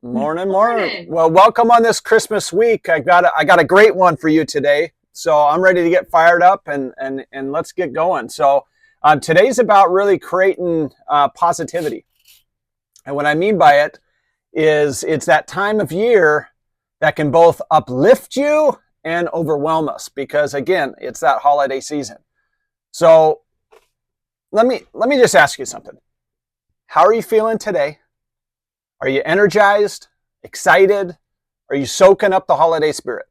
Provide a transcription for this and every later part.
Morning, morning. Morning. Well, welcome on this Christmas week. I got a great one for you today. So I'm ready to get fired up and let's get going. So today's about really creating positivity, and what I mean by it is it's that time of year that can both uplift you and overwhelm us because again, it's that holiday season. So let me just ask you something. How are you feeling today? Are you energized, excited? Are you soaking up the holiday spirit?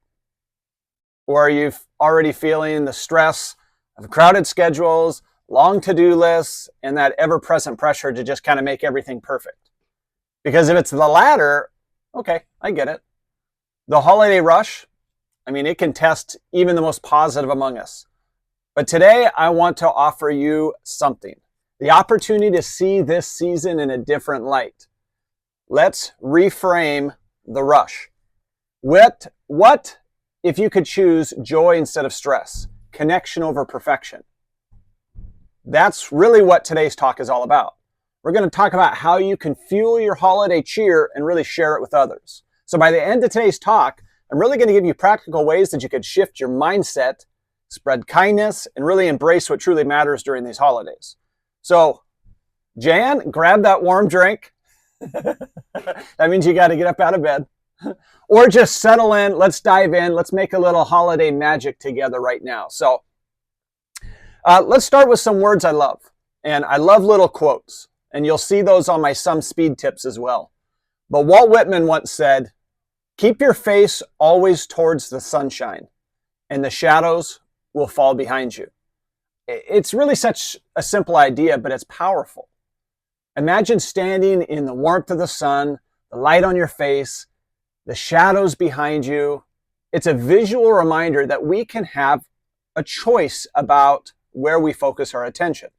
Or are you already feeling the stress of crowded schedules, long to-do lists, and that ever-present pressure to just kind of make everything perfect? Because if it's the latter, okay, I get it. The holiday rush, I mean, it can test even the most positive among us. But today, I want to offer you something. The opportunity to see this season in a different light. Let's reframe the rush. What if you could choose joy instead of stress, connection over perfection? That's really what today's talk is all about. We're going to talk about how you can fuel your holiday cheer and really share it with others. So by the end of today's talk, I'm really going to give you practical ways that you could shift your mindset, spread kindness, and really embrace what truly matters during these holidays. So, Jan, grab that warm drink. That means you got to get up out of bed. Or just settle in. Let's dive in. Let's make a little holiday magic together right now. So let's start with some words I love. And I love little quotes. And you'll see those on my Some Speed tips as well. But Walt Whitman once said, keep your face always towards the sunshine, and the shadows will fall behind you. It's really such a simple idea, but it's powerful. Imagine standing in the warmth of the sun, the light on your face, the shadows behind you. It's a visual reminder that we can have a choice about where we focus our attention.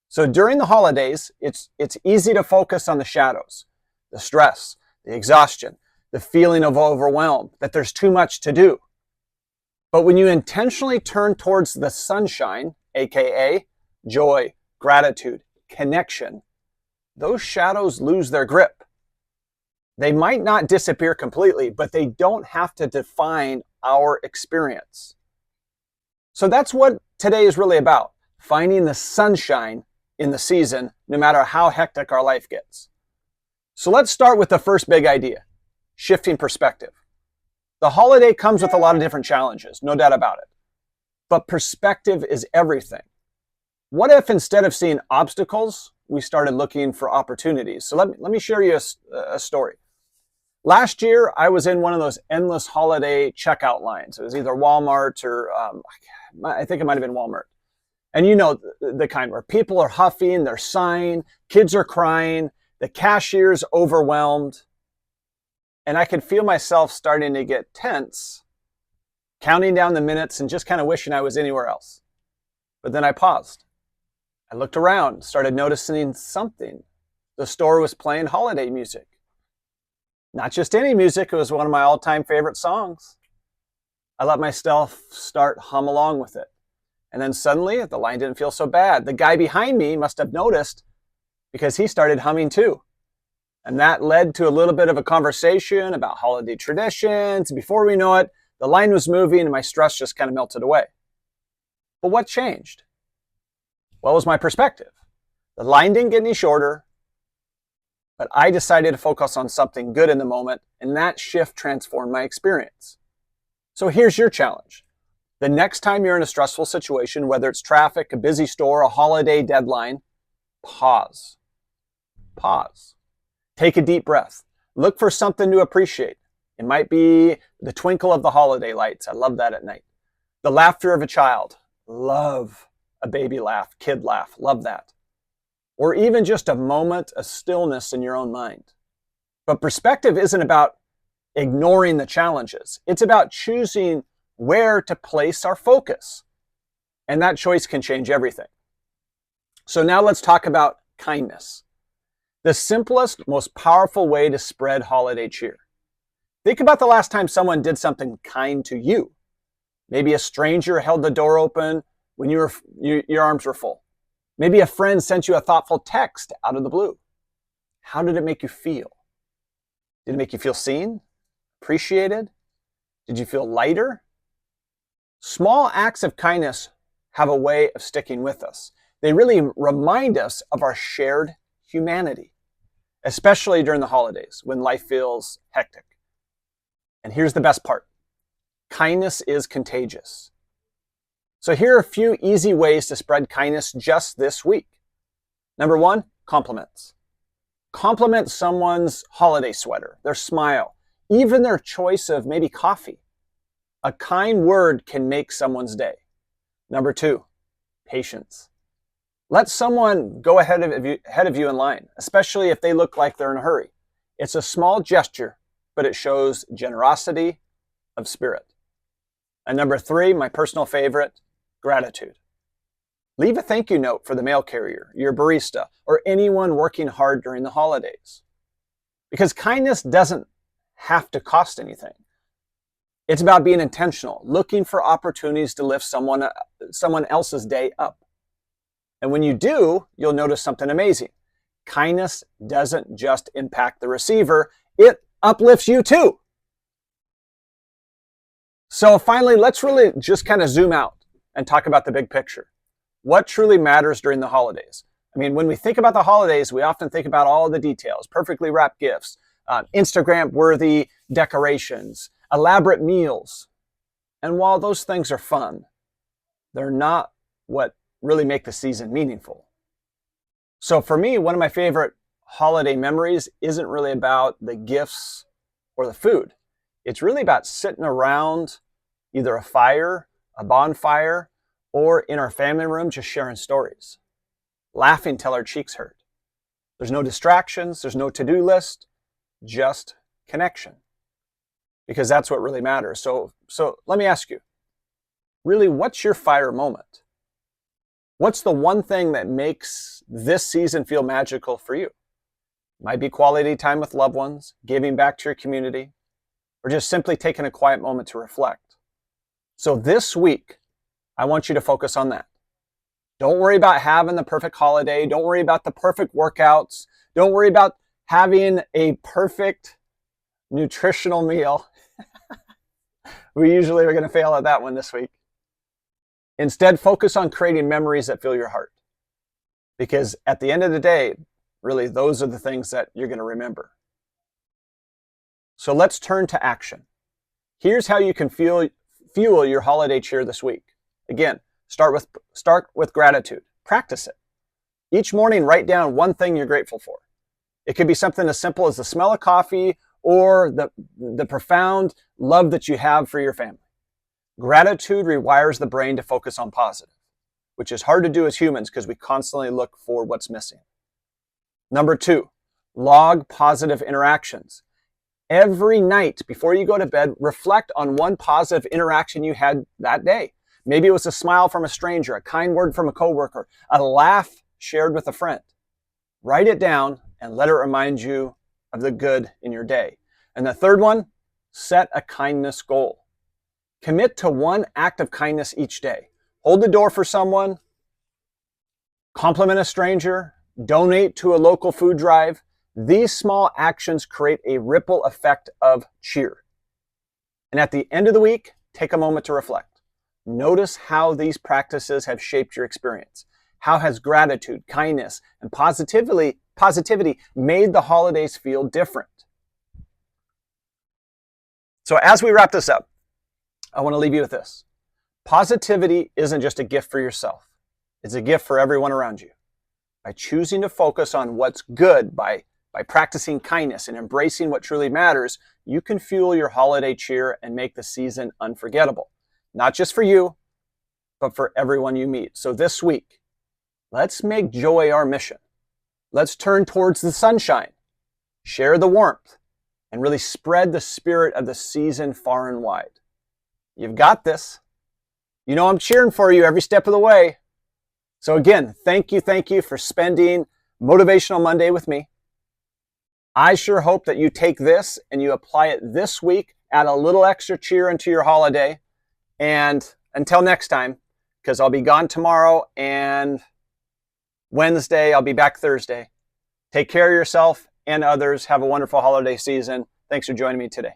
So during the holidays, it's easy to focus on the shadows, the stress, the exhaustion, the feeling of overwhelm, that there's too much to do. But when you intentionally turn towards the sunshine, aka joy, gratitude, connection, those shadows lose their grip. They might not disappear completely, but they don't have to define our experience. So that's what today is really about, finding the sunshine in the season, no matter how hectic our life gets. So let's start with the first big idea, shifting perspective. The holiday comes with a lot of different challenges, no doubt about it. But perspective is everything. What if instead of seeing obstacles, we started looking for opportunities? So let me share you a story. Last year, I was in one of those endless holiday checkout lines. It was either Walmart or I think it might have been Walmart. And you know the kind where people are huffing, they're sighing, kids are crying, the cashier's overwhelmed. And I could feel myself starting to get tense, counting down the minutes and just kind of wishing I was anywhere else. But then I paused. I looked around, started noticing something. The store was playing holiday music. Not just any music, it was one of my all-time favorite songs. I let myself start hum along with it. And then suddenly, the line didn't feel so bad. The guy behind me must have noticed because he started humming too. And that led to a little bit of a conversation about holiday traditions. Before we know it, the line was moving and my stress just kind of melted away. But what changed? Well, it was my perspective. The line didn't get any shorter, but I decided to focus on something good in the moment, and that shift transformed my experience. So here's your challenge. The next time you're in a stressful situation, whether it's traffic, a busy store, a holiday deadline, pause. Pause. Take a deep breath. Look for something to appreciate. It might be the twinkle of the holiday lights. I love that at night. The laughter of a child. Love a baby laugh, kid laugh. Love that. Or even just a moment of stillness in your own mind. But perspective isn't about ignoring the challenges. It's about choosing where to place our focus. And that choice can change everything. So now let's talk about kindness. The simplest, most powerful way to spread holiday cheer. Think about the last time someone did something kind to you. Maybe a stranger held the door open when your arms were full. Maybe a friend sent you a thoughtful text out of the blue. How did it make you feel? Did it make you feel seen, appreciated? Did you feel lighter? Small acts of kindness have a way of sticking with us. They really remind us of our shared humanity, especially during the holidays when life feels hectic. And here's the best part. Kindness is contagious. So here are a few easy ways to spread kindness just this week. Number one, compliments. Compliment someone's holiday sweater, their smile, even their choice of maybe coffee. A kind word can make someone's day. Number two, patience. Let someone go ahead of you in line, especially if they look like they're in a hurry. It's a small gesture, but it shows generosity of spirit. And number three, my personal favorite, gratitude. Leave a thank you note for the mail carrier, your barista, or anyone working hard during the holidays. Because kindness doesn't have to cost anything. It's about being intentional, looking for opportunities to lift someone else's day up. And when you do, you'll notice something amazing. Kindness doesn't just impact the receiver, it uplifts you too. So finally, let's really just kind of zoom out and talk about the big picture. What truly matters during the holidays? I mean, when we think about the holidays, we often think about all the details, perfectly wrapped gifts, Instagram-worthy decorations, elaborate meals. And while those things are fun, they're not what really make the season meaningful. So for me, one of my favorite holiday memories isn't really about the gifts or the food. It's really about sitting around either a fire, a bonfire, or in our family room just sharing stories, laughing till our cheeks hurt. There's no distractions, there's no to-do list, just connection. Because that's what really matters. So let me ask you, really, what's your fire moment? What's the one thing that makes this season feel magical for you? It might be quality time with loved ones, giving back to your community, or just simply taking a quiet moment to reflect. So this week, I want you to focus on that. Don't worry about having the perfect holiday. Don't worry about the perfect workouts. Don't worry about having a perfect nutritional meal. We usually are going to fail at that one this week. Instead, focus on creating memories that fill your heart. Because at the end of the day, really, those are the things that you're going to remember. So let's turn to action. Here's how you can fuel your holiday cheer this week. Again, start with gratitude. Practice it. Each morning, write down one thing you're grateful for. It could be something as simple as the smell of coffee or the profound love that you have for your family. Gratitude rewires the brain to focus on positive, which is hard to do as humans because we constantly look for what's missing. Number two, log positive interactions. Every night before you go to bed, reflect on one positive interaction you had that day. Maybe it was a smile from a stranger, a kind word from a coworker, a laugh shared with a friend. Write it down and let it remind you of the good in your day. And the third one, set a kindness goal. Commit to one act of kindness each day. Hold the door for someone, compliment a stranger, donate to a local food drive. These small actions create a ripple effect of cheer. And at the end of the week, take a moment to reflect. Notice how these practices have shaped your experience. How has gratitude, kindness, and positivity made the holidays feel different? So as we wrap this up, I want to leave you with this. Positivity isn't just a gift for yourself. It's a gift for everyone around you. By choosing to focus on what's good, by practicing kindness and embracing what truly matters, you can fuel your holiday cheer and make the season unforgettable. Not just for you, but for everyone you meet. So this week, let's make joy our mission. Let's turn towards the sunshine, share the warmth, and really spread the spirit of the season far and wide. You've got this. You know I'm cheering for you every step of the way. So again, thank you for spending Motivational Monday with me. I sure hope that you take this and you apply it this week, add a little extra cheer into your holiday. And until next time, because I'll be gone tomorrow and Wednesday, I'll be back Thursday. Take care of yourself and others. Have a wonderful holiday season. Thanks for joining me today.